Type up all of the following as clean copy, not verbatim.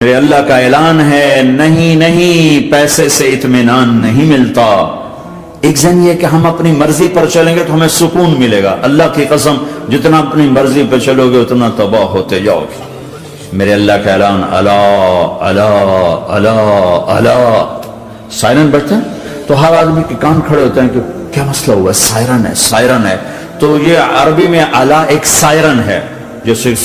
میرے اللہ کا اعلان ہے، نہیں نہیں، پیسے سے اطمینان نہیں ملتا۔ ایک ذہن یہ کہ ہم اپنی مرضی پر چلیں گے تو ہمیں سکون ملے گا۔ اللہ کی قسم، جتنا اپنی مرضی پر چلو گے اتنا تباہ ہوتے جاؤ گے۔ میرے اللہ کا اعلان، الا الا الا الا، سائرن بجتا ہے تو ہر آدمی کے کان کھڑے ہوتے ہیں کہ کیا مسئلہ ہوا ہے، سائرن ہے سائرن ہے۔ تو یہ عربی میں الا ایک سائرن ہے، جیسے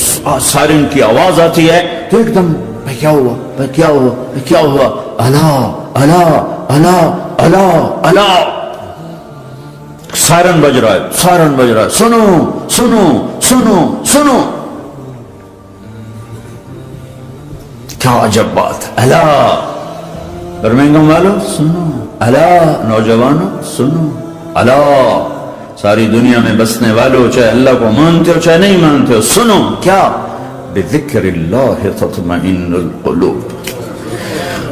سائرن کی آواز آتی ہے تو ایک دم کیا ہوا کیا ہوا کیا ہوا، الا الا الا الا الا، سائرن بج رہا ہے سائرن بج رہا ہے، سنو سنو سنو سنو، کیا عجب بات، الا برمنگم والو سنو، الا نوجوانوں سنو، الا ساری دنیا میں بسنے والوں، چاہے اللہ کو مانتے ہو چاہے نہیں مانتے ہو، سنو، کیا، بذکر اللہ تطمئن القلوب،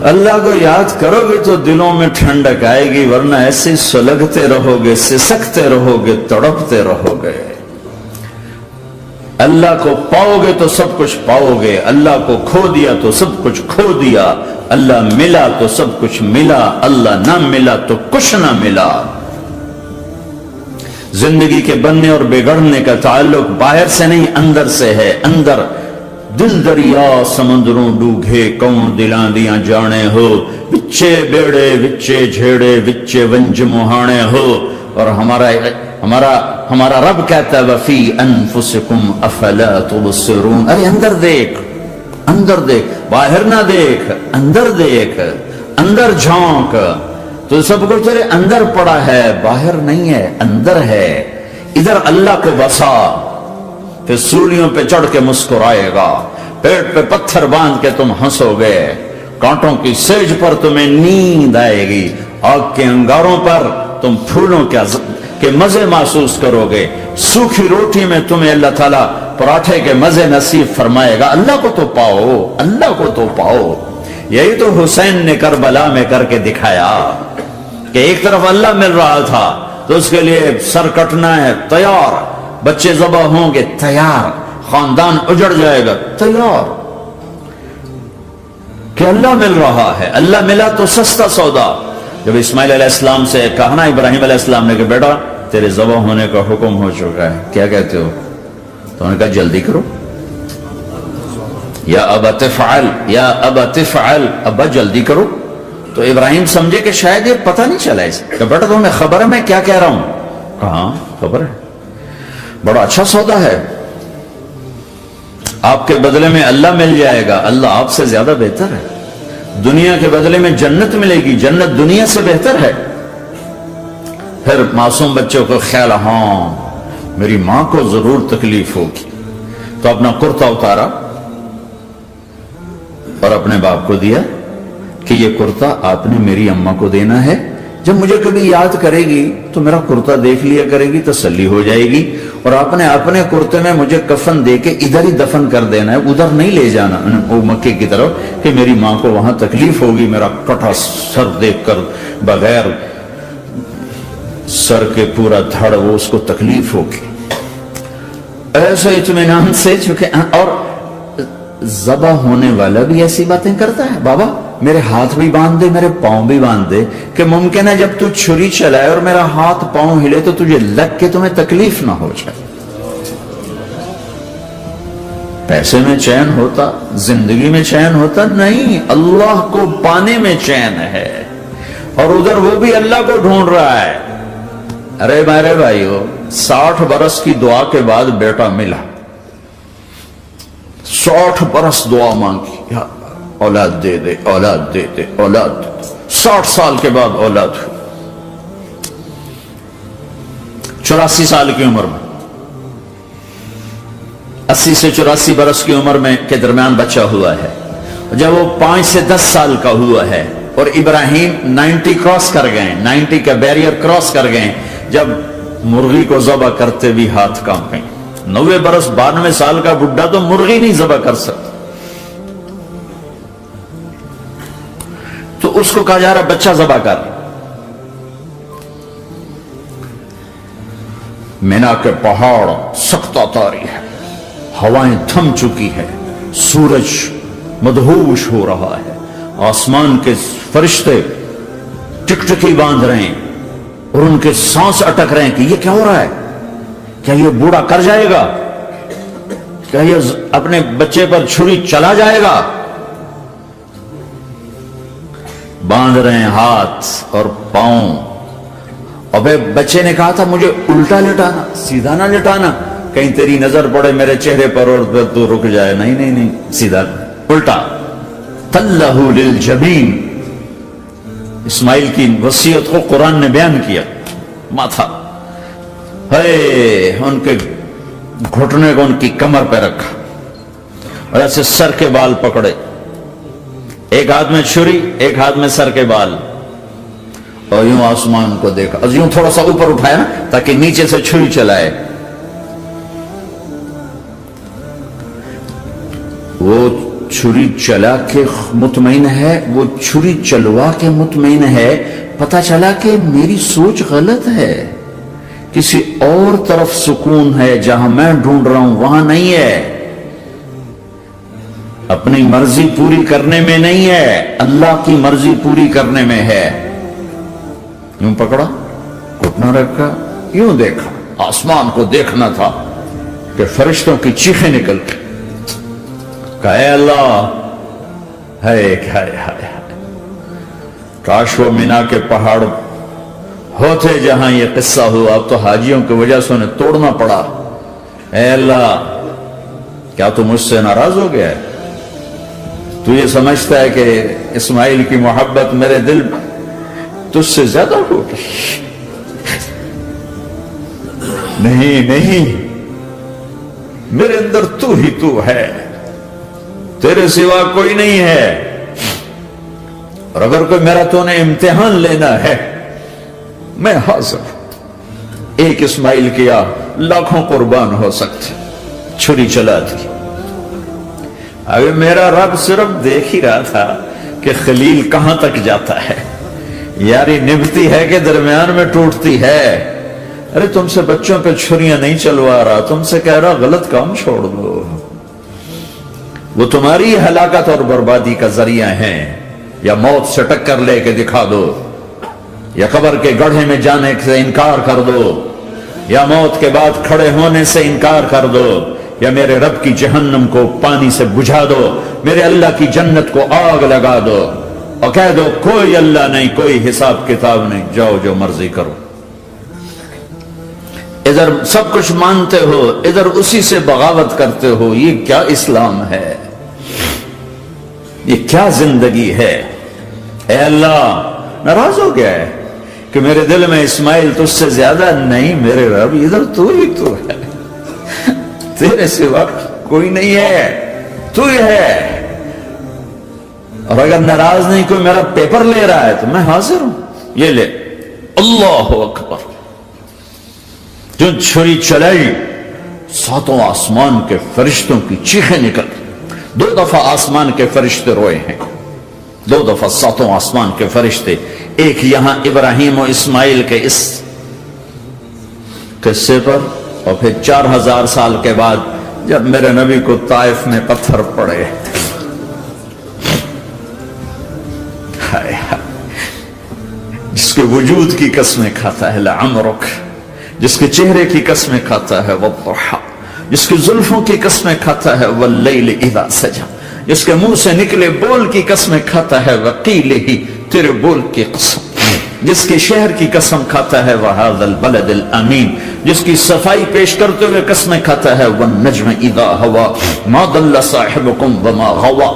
اللہ کو یاد کرو گے تو دلوں میں ٹھنڈک آئے گی، ورنہ ایسے سلگتے رہو گے، سسکتے رہو گے، تڑپتے رہو گے۔ اللہ کو پاؤ گے تو سب کچھ پاؤ گے، اللہ کو کھو دیا تو سب کچھ کھو دیا، اللہ ملا تو سب کچھ ملا، اللہ نہ ملا تو کچھ نہ ملا۔ زندگی کے بننے اور بگڑنے کا تعلق باہر سے نہیں اندر سے ہے، اندر دل دریا سمندروں ڈوگے کون دلاں دیاں جانے ہو، وچے بیڑے وچے جھیڑے وچے ونج مہانے ہو، اور ہمارا رب کہتا ہے وفی انفسکم افلا تبصرون، ارے اندر دیکھ، اندر دیکھ، باہر نہ دیکھ، اندر دیکھ، اندر جھانک، تو سب کچھ تیرے اندر پڑا ہے، باہر نہیں ہے، اندر ہے، ادھر اللہ کو بسا، پھر سولیوں پہ چڑھ کے مسکرائے گا، پیٹ پہ پتھر باندھ کے تم ہنسو گے، کانٹوں کی سیج پر تمہیں نیند آئے گی، آگ کے انگاروں پر تم پھولوں کے مزے محسوس کرو گے، سوکھی روٹی میں تمہیں اللہ تعالیٰ پراٹھے کے مزے نصیب فرمائے گا۔ اللہ کو تو پاؤ، اللہ کو تو پاؤ۔ یہی تو حسین نے کربلا میں کر کے دکھایا کہ ایک طرف اللہ مل رہا تھا تو اس کے لیے سر کٹنا ہے تیار، بچے ذبح ہوں گے تیار، خاندان اجڑ جائے گا تیار، کہ اللہ مل رہا ہے، اللہ ملا تو سستا سودا۔ جب اسماعیل علیہ السلام سے کہا نا ابراہیم علیہ السلام نے کہ بیٹا تیرے ذبح ہونے کا حکم ہو چکا ہے، کیا کہتے ہو؟ تو انہوں نے کہا جلدی کرو، یا ابا تفعل یا ابا تفعل، ابا جلدی کرو۔ تو ابراہیم سمجھے کہ شاید یہ پتہ نہیں چلا اسے، کہ بیٹا تمہیں خبر ہے میں کیا کہہ رہا ہوں؟ کہاں خبر ہے، بڑا اچھا سودا ہے، آپ کے بدلے میں اللہ مل جائے گا، اللہ آپ سے زیادہ بہتر ہے، دنیا کے بدلے میں جنت ملے گی، جنت دنیا سے بہتر ہے۔ پھر معصوم بچوں کو خیال، ہاں میری ماں کو ضرور تکلیف ہوگی، تو اپنا کرتا اتارا اور اپنے باپ کو دیا کہ یہ کرتا آپ نے میری اماں کو دینا ہے، جب مجھے کبھی یاد کرے گی تو میرا کرتا دیکھ لیا کرے گی، تسلی ہو جائے گی، اور آپ نے اپنے کرتے میں مجھے کفن دے کے ادھر ہی دفن کر دینا ہے، ادھر نہیں لے جانا وہ مکے کی طرف، کہ میری ماں کو وہاں تکلیف ہوگی، میرا کٹا سر دیکھ کر بغیر سر کے پورا دھڑ وہ اس کو تکلیف ہوگی۔ ایسے اطمینان سے، چونکہ اور ذبح ہونے والا بھی ایسی باتیں کرتا ہے، بابا میرے ہاتھ بھی باندھ دے میرے پاؤں بھی باندھ دے، کہ ممکن ہے جب تو چھری چلائے اور میرا ہاتھ پاؤں ہلے تو تجھے لگ کے تمہیں تکلیف نہ ہو جائے۔ پیسے میں چین ہوتا، زندگی میں چین ہوتا نہیں، اللہ کو پانے میں چین ہے، اور ادھر وہ بھی اللہ کو ڈھونڈ رہا ہے۔ ارے میرے بھائیو، 60 برس کی دعا کے بعد بیٹا ملا، 60 برس دعا مانگی، یا اولاد دے دے اولاد دے دے اولاد دے دے، 60 سال کے بعد اولاد ہوئی، 84 سال کی عمر میں، 80 سے 84 برس کی عمر میں کے درمیان بچہ ہوا ہے۔ جب وہ 5 سے 10 سال کا ہوا ہے اور ابراہیم 90 کراس کر گئے، 90 کا بیریئر کراس کر گئے، جب مرغی کو ذبح کرتے بھی ہاتھ کانپے، 90 برس 92 سال کا بڈھا تو مرغی نہیں ذبح کر سکتا، تو اس کو کہا جا رہا بچہ ذبح کر۔ مینا کے پہاڑ سخت تاری ہے، ہوائیں تھم چکی ہے، سورج مدہوش ہو رہا ہے. آسمان کے فرشتے ٹکٹکی باندھ رہے ہیں اور ان کے سانس اٹک رہے ہیں کہ یہ کیا ہو رہا ہے؟ کیا یہ بوڑھا کر جائے گا؟ کیا یہ اپنے بچے پر چھری چلا جائے گا؟ باندھ رہے ہیں ہاتھ اور پاؤں. ابے بچے نے کہا تھا مجھے الٹا لٹانا، سیدھا نہ لٹانا، کہیں تیری نظر پڑے میرے چہرے پر اور تو رک جائے. نہیں نہیں نہیں، سیدھا الٹا. تلہ للجبین، اسماعیل کی وصیت کو قرآن نے بیان کیا. ماتھا ہے ان کے گھٹنے کو ان کی کمر پہ رکھا اور ایسے سر کے بال پکڑے، ایک ہاتھ میں چھری ایک ہاتھ میں سر کے بال، اور یوں آسمان کو دیکھا، یوں تھوڑا سا اوپر اٹھایا نا تاکہ نیچے سے چھری چلائے. وہ چھری چلا کے مطمئن ہے، وہ چھری چلوا کے مطمئن ہے. پتہ چلا کہ میری سوچ غلط ہے، کسی اور طرف سکون ہے، جہاں میں ڈھونڈ رہا ہوں وہاں نہیں ہے. اپنی مرضی پوری کرنے میں نہیں ہے، اللہ کی مرضی پوری کرنے میں ہے. یوں پکڑا، گھٹنا رکھا، یوں دیکھا. آسمان کو دیکھنا تھا کہ فرشتوں کی چیخیں نکل کے کہا اے اللہ، ہے کاش وہ مینا کے پہاڑ ہوتے جہاں یہ قصہ ہوا. اب تو حاجیوں کی وجہ سے انہیں توڑنا پڑا. اے اللہ، کیا تو مجھ سے ناراض ہو گیا ہے؟ تو یہ سمجھتا ہے کہ اسماعیل کی محبت میرے دل تجھ سے زیادہ ہوگی؟ نہیں نہیں، میرے اندر تو ہی تو ہے، تیرے سوا کوئی نہیں ہے. اور اگر کوئی میرا تو نے امتحان لینا ہے میں حاضر ہوں. ایک اسماعیل کیا لاکھوں قربان ہو سکتے. چھری چلا دی. ابھی میرا رب صرف دیکھ ہی رہا تھا کہ خلیل کہاں تک جاتا ہے. یاری نبھتی ہے کہ درمیان میں ٹوٹتی ہے. ارے تم سے بچوں پہ چھریاں نہیں چلوا رہا، تم سے کہہ رہا غلط کام چھوڑ دو. وہ تمہاری ہلاکت اور بربادی کا ذریعہ ہیں. یا موت سے ٹکر لے کے دکھا دو، یا قبر کے گڑھے میں جانے سے انکار کر دو، یا موت کے بعد کھڑے ہونے سے انکار کر دو، یا میرے رب کی جہنم کو پانی سے بجھا دو، میرے اللہ کی جنت کو آگ لگا دو اور کہہ دو کوئی اللہ نہیں، کوئی حساب کتاب نہیں، جاؤ جو مرضی کرو. ادھر سب کچھ مانتے ہو، ادھر اسی سے بغاوت کرتے ہو. یہ کیا اسلام ہے؟ یہ کیا زندگی ہے؟ اے اللہ، ناراض ہو گیا ہے کہ میرے دل میں اسماعیل تجھ سے زیادہ نہیں. میرے رب ادھر تو ہی تو ہے، تیرے سوا کوئی نہیں ہے، تو ہی ہے. اور اگر ناراض نہیں کوئی میرا پیپر لے رہا ہے تو میں حاضر ہوں. یہ لے. اللہ اکبر. جو چھری چلائی، ساتوں آسمان کے فرشتوں کی چیخیں نکل. 2 دفعہ آسمان کے فرشتے روئے ہیں، 2 دفعہ ساتوں آسمان کے فرشتے. ایک یہاں ابراہیم و اسماعیل کے اس قصے پر، اور پھر 4000 سال کے بعد جب میرے نبی کو طائف میں پتھر پڑے. جس کے وجود کی قسمیں کھاتا ہے لعمرک، جس کے چہرے کی قسمیں کھاتا ہے والضحى، جس کی زلفوں کی قسمیں کھاتا ہے واللیل اذا سجا، جس کے منہ سے نکلے بول کی قسمیں کھاتا ہے وقیلہ، تیرے بول کی قسم، جس کی شہر کی قسم کھاتا ہے وہذا البلد الامین، جس کی صفائی پیش کرتے ہوئے قسمیں کھاتا ہے والنجم اذا ہوا ما ضل صاحبکم وما غوا،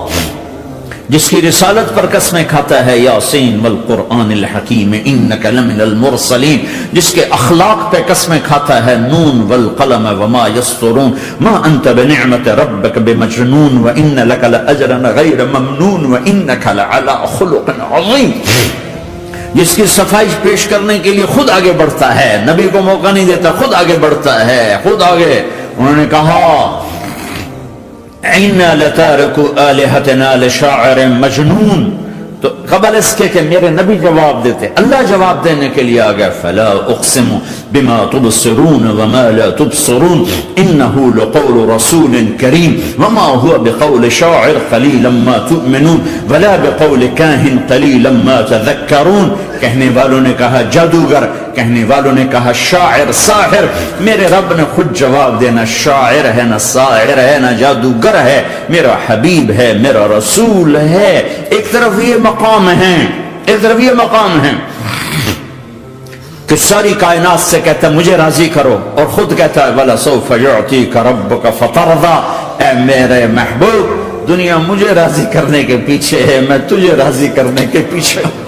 جس کی رسالت پر قسمیں کھاتا ہے یاسین والقرآن الحکیم انک لمن المرسلین، جس کے اخلاق پہ قسمیں کھاتا ہے نون والقلم وما یسطرون ما انت بنعمت ربک بمجنون وان لک لاجرا غیر ممنون وانک لعلی خلق عظیم، جس کی صفائی پیش کرنے کے لیے خود آگے بڑھتا ہے، نبی کو موقع نہیں دیتا، خود آگے بڑھتا ہے، خود آگے. انہوں نے کہا اِنَّا لَتَارِكُ آلِهَتِنَا لِشَاعِرٍ مَجْنُونَ، تو قبل اس کے کہ میرے نبی جواب دیتے، اللہ جواب دینے کے لیے آ گیا، فلا اقسم بما تبصرون وما لا تبصرون انه لقول رسول کریم وما هو بقول شاعر قلیلا ما تؤمنون ولا بقول کاہن قلیلا ما تذکرون. کہنے والوں نے کہا جادوگر، کہنے والوں نے کہا شاعر، ساحر. میرے رب نے خود جواب دینا، شاعر ہے نہ ساحر ہے نہ جادوگر ہے، میرا حبیب ہے، میرا رسول ہے. ایک طرف یہ مقام ہے، ایک طرف یہ مقام ہے کہ ساری کائنات سے کہتا ہے مجھے راضی کرو، اور خود کہتا ہے وَلَسَوْفَ يُعْطِيكَ رَبُّكَ فَتَرْضَىٰ. اے میرے محبوب، دنیا مجھے راضی کرنے کے پیچھے ہے، میں تجھے راضی کرنے کے پیچھے ہوں،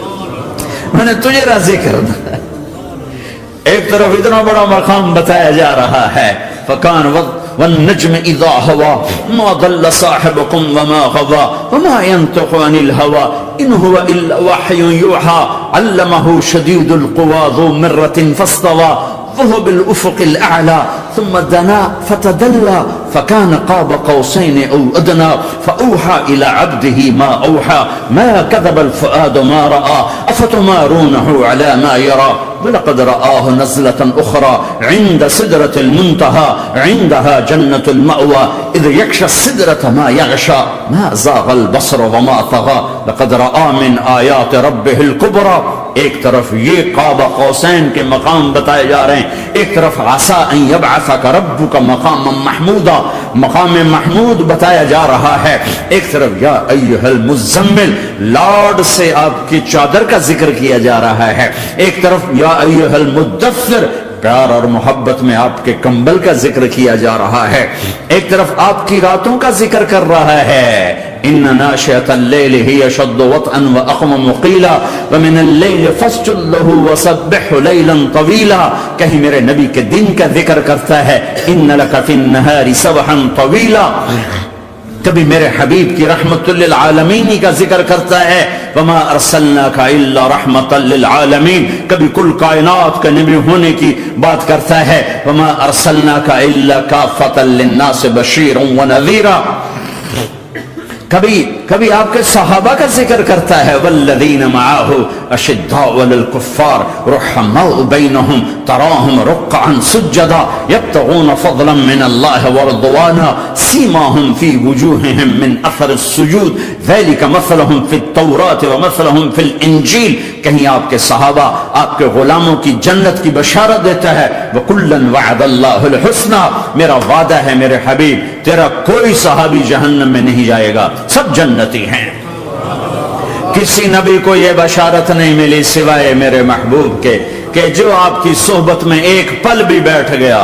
میں نے تجھے راضی کرنا ہے. ایک طرف اتنا بڑا مقام بتایا جا رہا ہے، فَكَانَ وَالنَّجْمِ إِذَا هَوَىٰ مَا ضَلَّ صَاحِبُكُمْ وَمَا غَوَىٰ وَمَا يَنطِقُ عَنِ الْهَوَىٰ إِنْ هُوَ إِلَّا وَحْيٌ يُوحَىٰ عَلَّمَهُ شَدِيدُ الْقُوَىٰ ذُو مِرَّةٍ فَاسْتَوَىٰ وَهُوَ بِالْأُفُقِ الْأَعْلَىٰ ثُمَّ دَنَا فَتَدَلَّىٰ فَكَانَ قَابَ قَوْسَيْنِ أَوْ أَدْنَىٰ فَأَوْحَىٰ إِلَىٰ عَبْدِهِ مَا أَوْحَىٰ مَا كَذَبَ الْفُؤَادُ مَا رَأَىٰ أَفَتُمَارُونَهُ عَلَىٰ مَا يَرَىٰ وَلَقَدْ رَآهُ نَزْلَةً أُخْرَىٰ عِندَ سِدْرَةِ الْمُنتَهَىٰ عِندَهَا جَنَّةُ الْمَأْوَىٰ إِذْ يَغْشَى السِّدْرَةَ مَا يَغْشَىٰ مَا زَاغَ الْبَصَرُ وَمَا طَغَىٰ لَقَدْ رَآ مِنْ آيَاتِ رَبِّهِ الْكُبْرَىٰ. ایک طرف یہ قاب قوسین کے مقام بتائے جا رہے ہیں، ایک طرف عسیٰ ان یبعثک ربک مقاما محمودا، مقام محمود بتایا جا رہا ہے. ایک طرف یا ایھا المزمل، لاڈ سے آپ کی چادر کا ذکر کیا جا رہا ہے. ایک طرف یا ایھا المدثر، پیار اور محبت میں آپ کے کمبل کا ذکر کیا جا رہا ہے. ایک طرف آپ کی راتوں کا ذکر کر رہا ہے، ان ناشئۃ اللیل ہی اشد وطئا واقوم قیلا ومن اللیل فاسجد لہ وسبحہ لیلا طویلا. کہیں میرے نبی کے دن کا ذکر کرتا ہے، ان لک فی النہار سبحا طویلا. کبھی میرے حبیب کی رحمت للعالمین کا ذکر کرتا ہے، وما ارسلناک الا رحمۃ للعالمین. کبھی کل کائنات کا نبی ہونے کی بات کرتا ہے، وما ارسلناک الا کافۃ للناس بشیرا ونذیرا. کبھی آپ کے صحابہ کا ذکر کرتا ہے، والذین معہ اشداء علی الکفار رحماء بینہم تراہم رکعا سجدا یبتغون فضلا من اللہ ورضوانا سیماہم فی وجوہہم من اثر السجود ذلک مثلہم فی التوراۃ ومثلہم فی الانجیل. کہیں آپ کے صحابہ آپ کے غلاموں کی جنت کی بشارت دیتا ہے، وکلا وعد اللہ الحسنى. میرا وعدہ ہے میرے حبیب، تیرا کوئی صحابی جہنم میں نہیں جائے گا، سب جنتی ہیں. کسی نبی کو یہ بشارت نہیں ملی سوائے میرے محبوب کے کہ جو آپ کی صحبت میں ایک پل بھی بیٹھ گیا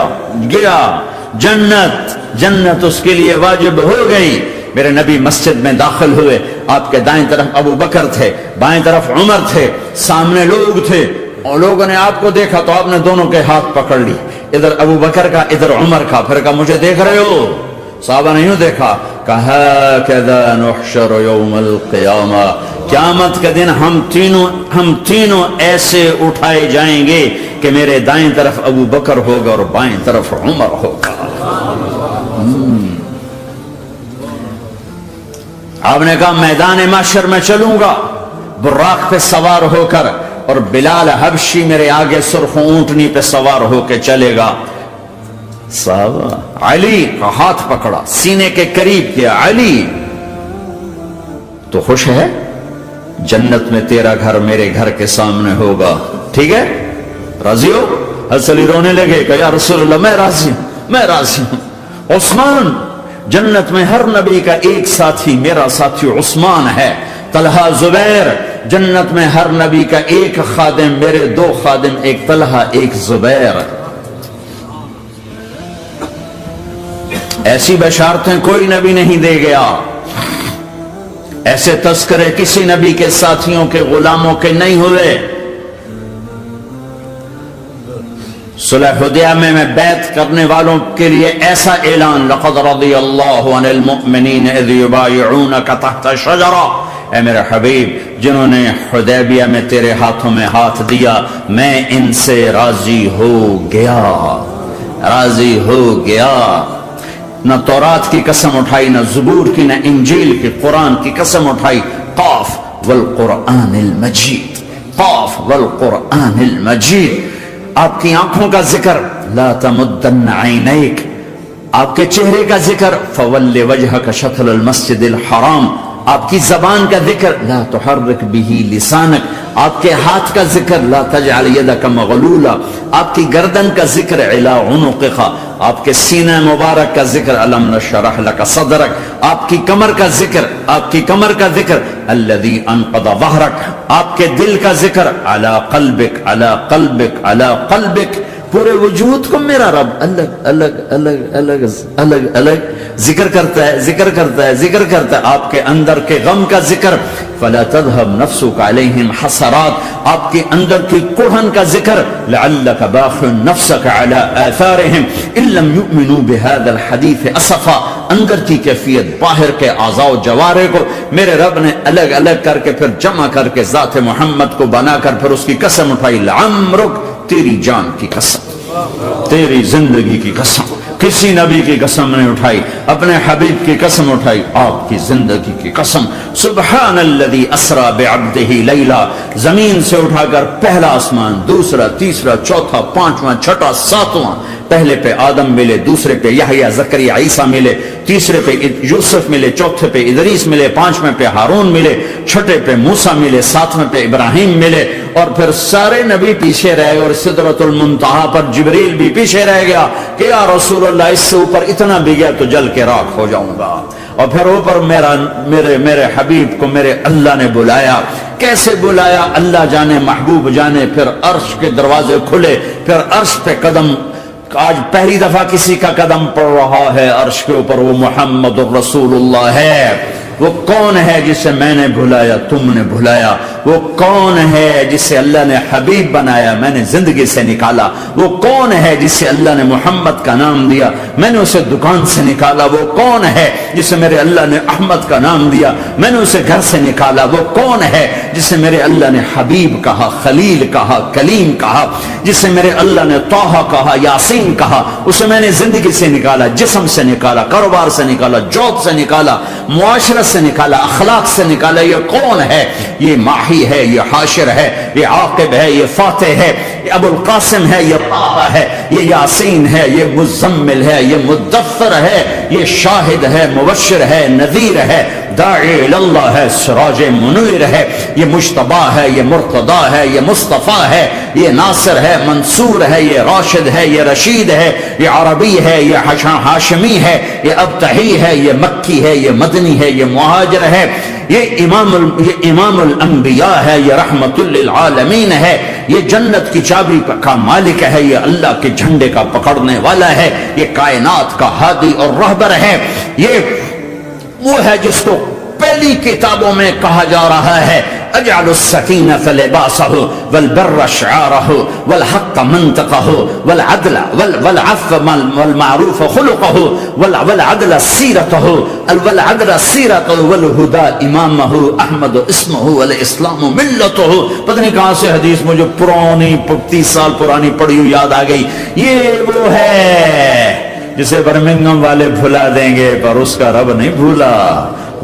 جنت اس کے لیے واجب ہو گئی. میرے نبی مسجد میں داخل ہوئے، آپ کے دائیں طرف ابو بکر تھے، بائیں طرف عمر تھے، سامنے لوگ تھے، اور لوگوں نے آپ کو دیکھا تو آپ نے دونوں کے ہاتھ پکڑ لی، ادھر ابو بکر کا ادھر عمر کا. پھر کہا مجھے دیکھ رہے ہو؟ صحابہ نہیں دیکھا. کہا کذا نحشر یوم القیامہ، قیامت کے دن ہم تینوں ایسے اٹھائے جائیں گے کہ میرے دائیں طرف ابو بکر ہوگا اور بائیں طرف عمر ہوگا. آپ نے کہا میدان محشر میں چلوں گا براق پہ سوار ہو کر، اور بلال حبشی میرے آگے سرخ اونٹنی پہ سوار ہو کے چلے گا. صحابہ علی کا ہاتھ پکڑا، سینے کے قریب کیا. علی تو خوش ہے؟ جنت میں تیرا گھر میرے گھر کے سامنے ہوگا، ٹھیک ہے؟ راضی ہو؟ حضرت علی رونے لگے کہ یا رسول اللہ میں راضی ہوں. عثمان، جنت میں ہر نبی کا ایک ساتھی میرا ساتھی عثمان ہے. طلحہ، زبیر، جنت میں ہر نبی کا ایک خادم میرے دو خادم، ایک طلحہ ایک زبیر. ایسی بشارتیں کوئی نبی نہیں دے گیا، ایسے تذکرے کسی نبی کے ساتھیوں کے غلاموں کے نہیں ہوئے. صلح حدیبیہ میں بیعت کرنے والوں کے لیے ایسا اعلان، لقد رضی اللہ عن المؤمنین اذ یبایعونک تحت الشجرہ. اے میرے حبیب، جنہوں نے حدیبیہ میں تیرے ہاتھوں میں ہاتھ دیا، میں ان سے راضی ہو گیا. نہ تورات کی قسم اٹھائی، نہ زبور کی، نہ انجیل کی، قرآن کی قسم اٹھائی. قاف والقرآن المجید، قاف والقرآن المجید. آپ کی آنکھوں کا ذکر لا تمدن عینیک، آپ کے چہرے کا ذکر فول وجہک شطر المسجد الحرام، آپ کی زبان کا ذکر لا تحرک بہ لسانک، آپ کے ہاتھ کا ذکر لا تجعل یدک مغلولا، آپ کی گردن کا ذکر علی عنقک، آپ کے سینہ مبارک کا ذکر الم نشرح لک صدرک، آپ کی کمر کا ذکر، آپ کی کمر کا ذکر الذی انقض ظہرک، آپ کے دل کا ذکر علی قلبک علی قلبک علی قلبک. پورے وجود کو میرا رب الگ الگ الگ الگ الگ الگ ذکر کرتا ہے، ذکر کرتا ہے، ذکر کرتا ہے. آپ کے اندر کے غم کا ذکر فلا تذهب نفسك عليهم حسرات، آپ کے اندر کی کڑھن کا ذکر لعلك باخع نفسك على آثارهم ان لم يؤمنوا بهذا الحديث اسفا. اندر کی کیفیت باہر کے اعضاء و جوارح کو میرے رب نے الگ الگ کر کے پھر جمع کر کے ذات محمد کو بنا کر پھر اس کی قسم اٹھائی لعمرک، تیری جان کی قسم، تیری زندگی کی قسم. کسی نبی کی قسم نہیں اٹھائی، اپنے حبیب کی قسم اٹھائی، آپ کی زندگی کی قسم. سبحان الذی اسری بعبدہ لیلا، زمین سے اٹھا کر پہلا آسمان، دوسرا، تیسرا، چوتھا، پانچواں، چھٹا، ساتواں. پہلے پہ آدم ملے، دوسرے پہ یحییٰ، زکریا، عیسیٰ ملے، تیسرے پہ یوسف ملے، چوتھے پہ ادریس ملے، پانچویں پہ ہارون ملے، چھٹے پہ موسیٰ ملے، ساتویں پہ ابراہیم ملے، اور پھر سارے نبی پیچھے رہے اور سدرۃ المنتہا پر جبریل بھی پیچھے رہ گیا کہ یا رسول اللہ اس سے اوپر اتنا بھی گیا تو جل کے راکھ ہو جاؤں گا. اور پھر اوپر میرے حبیب کو میرے اللہ نے بلایا. کیسے بلایا اللہ جانے، محبوب جانے. پھر عرش کے دروازے کھلے، پھر عرش پہ قدم. آج پہلی دفعہ کسی کا قدم پڑ رہا ہے عرش کے اوپر، وہ محمد الرسول اللہ ہے. وہ کون ہے جسے میں نے بھلایا، تم نے بھلایا؟ وہ کون ہے جسے اللہ نے حبیب بنایا، میں نے زندگی سے نکالا؟ وہ کون ہے جسے اللہ نے محمد کا نام دیا، میں نے اسے دکان سے نکالا؟ وہ کون ہے جسے میرے اللہ نے احمد کا نام دیا، میں نے اسے گھر سے نکالا؟ وہ کون ہے جسے میرے اللہ نے حبیب کہا، خلیل کہا، کلیم کہا، جسے میرے اللہ نے طہ کہا، یاسین کہا؟ اسے میں نے زندگی سے نکالا، جسم سے نکالا، کاروبار سے نکالا، جاب سے نکالا، معاشرت سے نکالا، اخلاق سے نکالا. یہ کون ہے؟ یہ ماہی ہے، یہ حاشر ہے، یہ عاقب ہے، یہ فاتح ہے، یہ ابو القاسم ہے، یہ طه ہے، یہ یاسین ہے، یہ مزمل ہے، یہ مدثر ہے، یہ شاہد ہے، مبشر ہے، نذیر ہے، داعی اللہ ہے، سراج منیر ہے، یہ مجتبی ہے، یہ مرتضی ہے، یہ مصطفیٰ ہے، یہ ناصر ہے، منصور ہے، یہ راشد ہے، یہ رشید ہے، یہ عربی ہے، یہ ہاشمی ہے، یہ ابتحی ہے، یہ مکی ہے، یہ مدنی ہے، یہ مہاجر ہے، یہ امام الانبیاء ہے، یہ رحمت للعالمین ہے، یہ جنت کی چابی کا مالک ہے، یہ اللہ کے جھنڈے کا پکڑنے والا ہے، یہ کائنات کا ہادی اور رہبر ہے. یہ وہ ہے جس کو پہلی کتابوں میں کہا جا رہا ہے اجعل السکینۃ لباسہ والبر شعارہ والحق منطقہ والعدل والعفو والمعروف خلقہ والعدل سیرتہ والعدل سیرتہ والہدى امامہ احمد اسمہ والاسلام ملتہ. پتہ نہیں کہاں سے حدیث مجھے پرانی 30 سال پرانی پڑھی ہوئی یاد آ گئی. یہ وہ ہے جسے برمنگم والے بھلا دیں گے پر اس کا رب نہیں بھولا.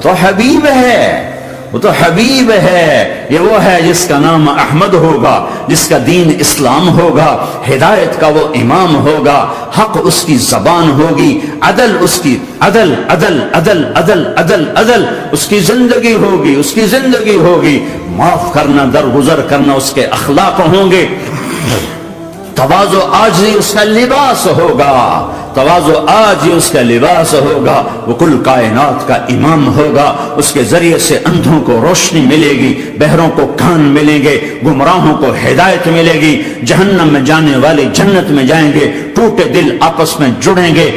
تو حبیب ہے، وہ تو حبیب ہے. یہ وہ ہے جس کا نام احمد ہوگا، جس کا دین اسلام ہوگا، ہدایت کا وہ امام ہوگا، حق اس کی زبان ہوگی، عدل اس کی عدل عدل عدل عدل عدل عدل اس کی زندگی ہوگی، اس کی زندگی ہوگی. معاف کرنا، درگزر کرنا اس کے اخلاق ہوں گے. تواضع عاجزی اس کا لباس ہوگا، تواضع عاجزی اس کا لباس ہوگا. وہ کل کائنات کا امام ہوگا. اس کے ذریعے سے اندھوں کو روشنی ملے گی، بہروں کو کان ملیں گے، گمراہوں کو ہدایت ملے گی. جہنم میں جانے والے جنت میں جائیں گے. ٹوٹے دل آپس میں جڑیں گے،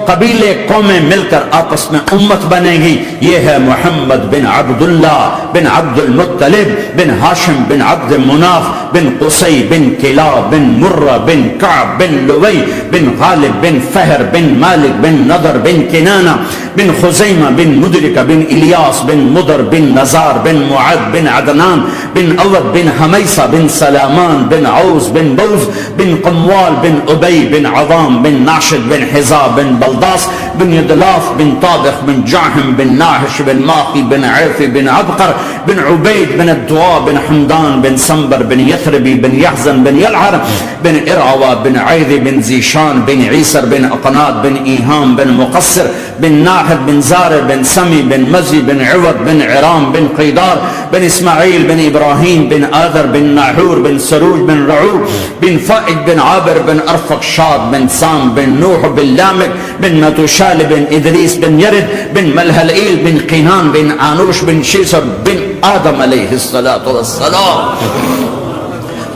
قبیلے قومیں مل کر آپس میں امت بنے گی. یہ ہے محمد بن عبداللہ بن عبد المطلب بن ہاشم بن عبد مناف بن قصی بن کلاب بن مرہ بن کعب بن لوی بن غالب بن فہر بن مالک بن نضر بن کنانہ بن خزیمہ بن مدرکہ بن الیاس بن مدر بن نزار بن معد بن عدنان بن اود بن حمیسہ بن سلامان بن عوز بن بوز بن قموال بن ابی بن عظام بن ناشد بن حزا بن بلداس بن يدلاف بن طابخ بن جاحم بن ناحش بن ماقي بن عيفي بن عبقر بن عبيد بن الدواء بن حمدان بن سنبر بن يثربي بن يحزن بن يلعر بن إرعوى بن عيذي بن زيشان بن عيسر بن أقناط بن إيهام بن مقصر بن ناحد بن زارع بن سمي بن مزي بن عوض بن عرام بن قيدار بن إسماعيل بن إبراهيم بن آذر بن ناحور بن سروج بن رعوب بن فائد بن عابر بن أرفق شاد بن سام بن نوح بن لامك بن متوشال بن إدريس بن يرد بن ملهلئيل بن قينان بن آنوش بن شيسر بن آدم علیہ الصلاۃ والسلام.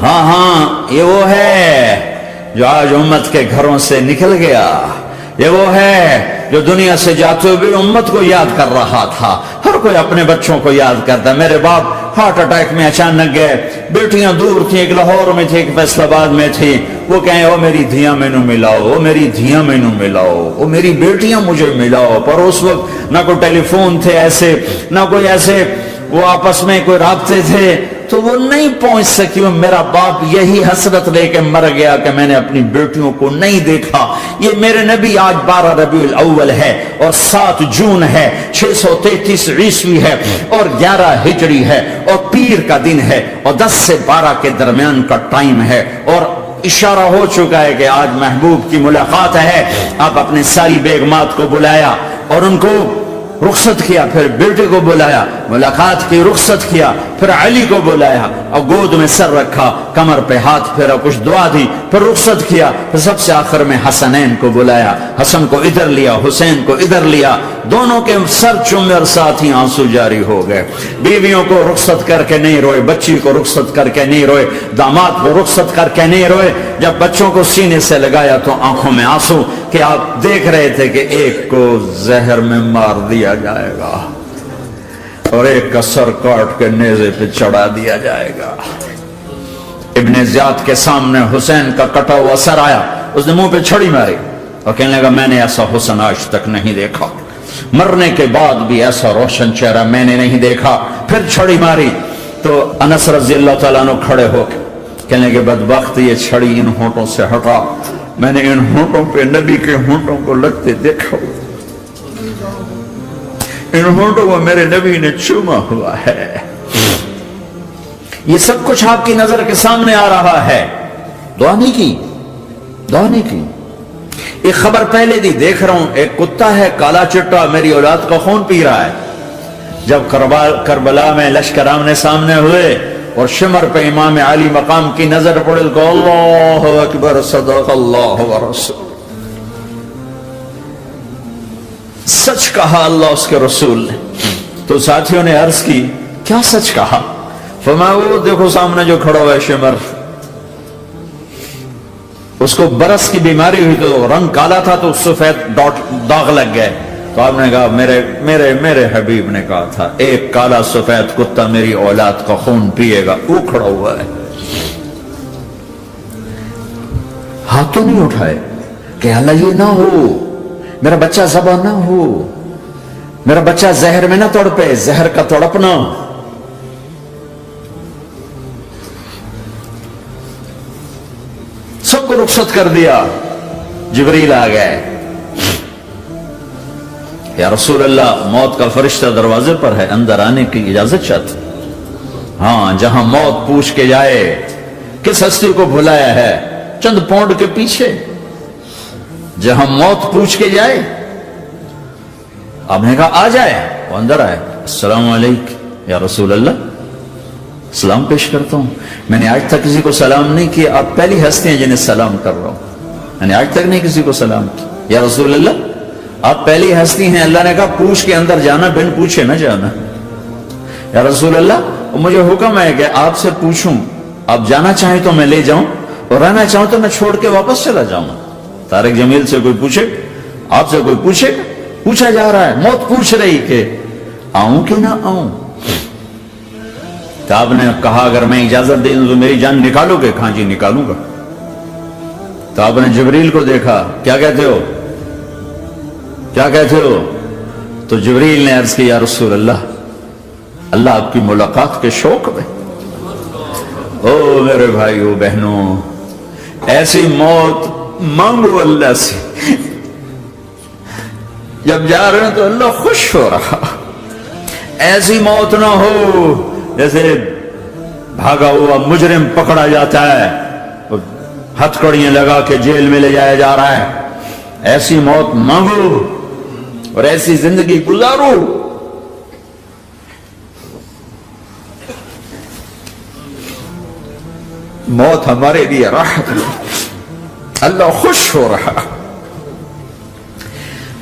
ہاں یہ وہ ہے جو آج امت کے گھروں سے نکل گیا. یہ وہ ہے جو دنیا سے جاتے ہوئے امت کو یاد کر رہا تھا. ہر کوئی اپنے بچوں کو یاد کرتا. میرے باپ ہارٹ اٹیک میں اچانک گئے. بیٹیاں دور تھیں, ایک لاہور میں تھی, ایک فیصل آباد میں تھی. وہ کہیں او میری دھیاں مینو ملاؤ, وہ میری دھیاں مینو ملاؤ, وہ میری بیٹیاں مجھے ملاؤ. پر اس وقت نہ کوئی ٹیلی فون تھے ایسے, نہ کوئی ایسے وہ آپس میں کوئی رابطے تھے, تو وہ نہیں پہنچ سکی. میرا باپ یہی حسرت لے کے مر گیا کہ میں نے اپنی بیٹیوں کو نہیں دیکھا. یہ میرے نبی آج 12 ربیع الاول ہے اور 7 جون ہے, 633 عیسوی ہے اور 11 ہجری ہے اور پیر کا دن ہے اور 10 سے 12 کے درمیان کا ٹائم ہے. اور اشارہ ہو چکا ہے کہ آج محبوب کی ملاقات ہے. آپ اپنے ساری بیگمات کو بلایا اور ان کو رخصت کیا, پھر بیٹے کو بلایا, ملاقات کی, رخصت کیا, پھر علی کو بلایا اور گود میں سر رکھا, کمر پہ ہاتھ پھیرا, کچھ دعا دی, پھر رخصت کیا, پھر سب سے آخر میں حسنین کو بلایا. حسن کو ادھر لیا, حسین کو ادھر لیا, دونوں کے سر چومے اور ساتھ ہی آنسو جاری ہو گئے. بیویوں کو رخصت کر کے نہیں روئے, بچی کو رخصت کر کے نہیں روئے, داماد کو رخصت کر کے نہیں روئے. جب بچوں کو سینے سے لگایا تو آنکھوں میں آنسو, کہ آپ دیکھ رہے تھے کہ ایک کو زہر میں مار دیا جائے گا اور ایک کا سر کاٹ کے نیزے پہ چڑھا دیا جائے گا. ابن زیاد کے سامنے حسین کا کٹا ہوا سر آیا, اس نے منہ پہ چھڑی ماری اور کہنے لگا میں نے ایسا حسن آج تک نہیں دیکھا, مرنے کے بعد بھی ایسا روشن چہرہ میں نے نہیں دیکھا. پھر چھڑی ماری تو انس رضی اللہ تعالیٰ عنہ کھڑے ہو کے کہنے کے بدبخت یہ چھڑی ان ہونٹوں سے ہٹا, میں نے ان ہونٹوں پہ نبی کے ہونٹوں کو لگتے دیکھا, ان ہونٹوں کو میرے نبی نے چوما ہوا ہے. یہ سب کچھ آپ کی نظر کے سامنے آ رہا ہے. دعا نہیں کی, دعا نہیں کی. ایک خبر پہلے دی دیکھ رہا ہوں, ایک کتا ہے کالا چٹا میری اولاد کا خون پی رہا ہے. جب کربلا میں لشکر آمنے سامنے ہوئے اور شمر پہ امام علی مقام کی نظر پڑے تو اللہ اکبر صدق اللہ ورسول, سچ کہا اللہ اس کے رسول نے. تو ساتھیوں نے عرض کی کیا سچ کہا؟ فرمایا وہ دیکھو سامنے جو کھڑا ہوا ہے شمر, اس کو برس کی بیماری ہوئی تو رنگ کالا تھا تو سفید داغ لگ گئے. تو آپ نے کہا میرے حبیب نے کہا تھا ایک کالا سفید کتا میری اولاد کا خون پیے گا, وہ کھڑا ہوا ہے. ہاتھ تو نہیں اٹھائے کہ اللہ یہ نہ ہو, میرا بچہ ذبح نہ ہو, میرا بچہ زہر میں نہ تڑپے, زہر کا تڑپنا. سب کو رخصت کر دیا. جبریل آ گئے, یا رسول اللہ موت کا فرشتہ دروازے پر ہے, اندر آنے کی اجازت چاہتے. ہاں, جہاں موت پوچھ کے جائے کس ہستی کو بھلایا ہے, چند پونڈ کے پیچھے, جہاں موت پوچھ کے جائے. آپ نے کہا آ جائے, وہ اندر آئے. السلام علیکم یا رسول اللہ, سلام پیش کرتا ہوں. میں نے آج تک کسی کو سلام نہیں کیا, آپ پہلی ہستی ہیں جنہیں سلام کر رہا ہوں. میں نے آج تک نہیں کسی کو سلام کیا. یا رسول اللہ آپ پہلی ہستی ہیں. اللہ نے کہا پوچھ کے اندر جانا, بن پوچھے نہ جانا. یا رسول اللہ مجھے حکم ہے کہ آپ سے پوچھوں, آپ جانا چاہیں تو میں لے جاؤں اور رہنا چاہوں تو میں چھوڑ کے واپس چلا جاؤں. طارق جمیل سے کوئی پوچھے, آپ سے کوئی پوچھے, پوچھا جا رہا ہے, موت پوچھ رہی کہ آؤں کہ نہ آؤں. تو آپ نے کہا اگر میں اجازت دے دوں تو میری جان نکالو گے؟ کہاں جی نکالوں گا. تو آپ نے جبریل کو دیکھا, کیا کہتے ہو, کیا کہتے ہو؟ تو جبریل نے عرض کی یا رسول اللہ, اللہ آپ کی ملاقات کے شوق میں. او میرے بھائیو بہنوں, ایسی موت مانگو اللہ سے. جب جا رہے ہیں تو اللہ خوش ہو رہا. ایسی موت نہ ہو جیسے بھاگا ہوا مجرم پکڑا جاتا ہے, ہتھ کڑیاں لگا کے جیل میں لے جایا جا رہا ہے. ایسی موت مانگو اور ایسی زندگی گزارو. موت ہمارے لیے راحت ہے, اللہ خوش ہو رہا.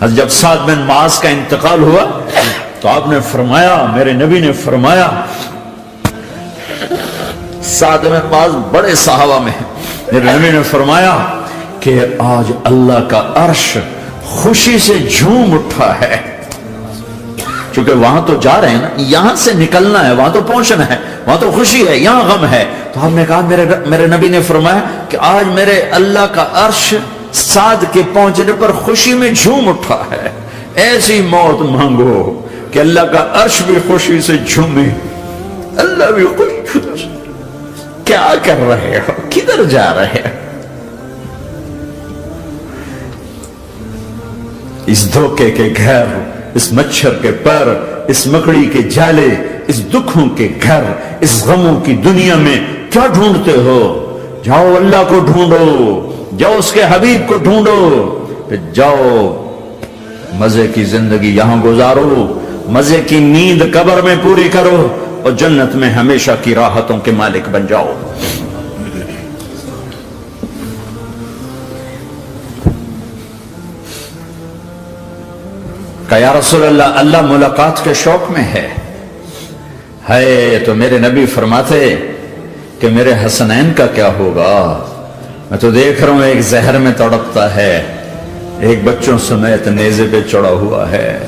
جب سعد بن معاذ کا انتقال ہوا تو آپ نے فرمایا, میرے نبی نے فرمایا, سعد بن معاذ بڑے صحابہ میں ہیں, میرے نبی نے فرمایا کہ آج اللہ کا عرش خوشی سے جھوم اٹھا ہے. چونکہ وہاں تو جا رہے ہیں نا, یہاں سے نکلنا ہے, وہاں تو پہنچنا ہے, وہاں تو خوشی ہے, یہاں غم ہے. تو آپ نے کہا, میرے نبی نے فرمایا کہ آج میرے اللہ کا عرش سعد کے پہنچنے پر خوشی میں جھوم اٹھا ہے. ایسی موت مانگو کہ اللہ کا عرش بھی خوشی سے جھومے, اللہ بھی خوش. کیا کر رہے ہو, کدھر جا رہے ہو؟ اس دھوکے کے گھر, اس مچھر کے پر, اس مکڑی کے جالے, اس دکھوں کے گھر, اس غموں کی دنیا میں کیا ڈھونڈتے ہو؟ جاؤ اللہ کو ڈھونڈو, جاؤ اس کے حبیب کو ڈھونڈو, پھر جاؤ مزے کی زندگی یہاں گزارو, مزے کی نیند قبر میں پوری کرو, اور جنت میں ہمیشہ کی راحتوں کے مالک بن جاؤ. کہ یا رسول اللہ, اللہ ملاقات کے شوق میں ہے. تو میرے نبی فرماتے کہ میرے حسنین کا کیا ہوگا؟ میں تو دیکھ رہا ہوں ایک زہر میں تڑپتا ہے, ایک بچوں سمیت نیزے پہ چڑھا ہوا ہے.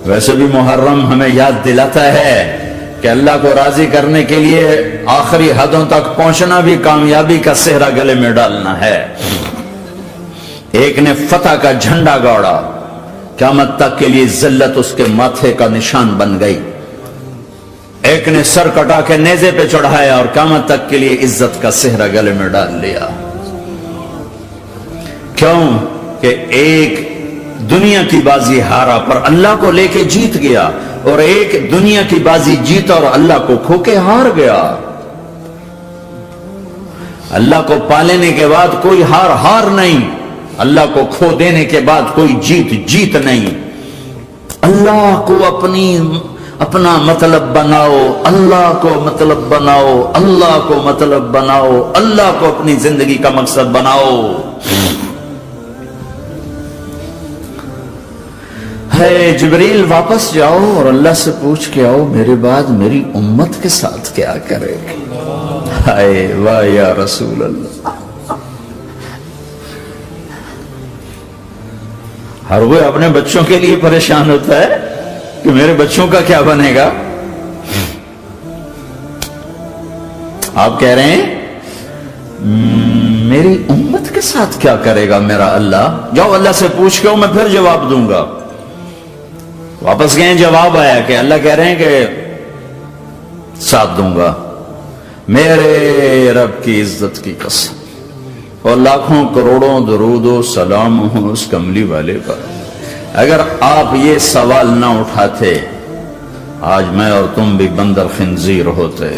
ویسے بھی محرم ہمیں یاد دلاتا ہے کہ اللہ کو راضی کرنے کے لیے آخری حدوں تک پہنچنا بھی کامیابی کا صحرا گلے میں ڈالنا ہے. ایک نے فتح کا جھنڈا گاڑا, قیامت تک کے لیے ذلت اس کے ماتھے کا نشان بن گئی. ایک نے سر کٹا کے نیزے پہ چڑھایا اور قیامت تک کے لیے عزت کا صحرا گلے میں ڈال لیا. کیوں کہ ایک دنیا کی بازی ہارا پر اللہ کو لے کے جیت گیا, اور ایک دنیا کی بازی جیتا اور اللہ کو کھو کے ہار گیا. اللہ کو پالینے کے بعد کوئی ہار نہیں, اللہ کو کھو دینے کے بعد کوئی جیت نہیں. اللہ کو اپنا مطلب بناؤ, اللہ کو مطلب بناؤ, اللہ کو مطلب بناؤ, اللہ کو اپنی زندگی کا مقصد بناؤ. جبریل واپس جاؤ اور اللہ سے پوچھ کے آؤ, میرے بعد میری امت کے ساتھ کیا کرے گا؟ ہائے واہ یا رسول اللہ. ہر کوئی اپنے بچوں کے لیے پریشان ہوتا ہے کہ میرے بچوں کا کیا بنے گا. آپ کہہ رہے ہیں میری امت کے ساتھ کیا کرے گا میرا اللہ؟ جاؤ اللہ سے پوچھ کے آؤ, میں پھر جواب دوں گا. واپس گئے, جواب آیا کہ اللہ کہہ رہے ہیں کہ ساتھ دوں گا. میرے رب کی عزت کی قسم, اور لاکھوں کروڑوں درود و سلام ہوں اس کملی والے پر, اگر آپ یہ سوال نہ اٹھاتے آج میں اور تم بھی بندر خنزیر ہوتے.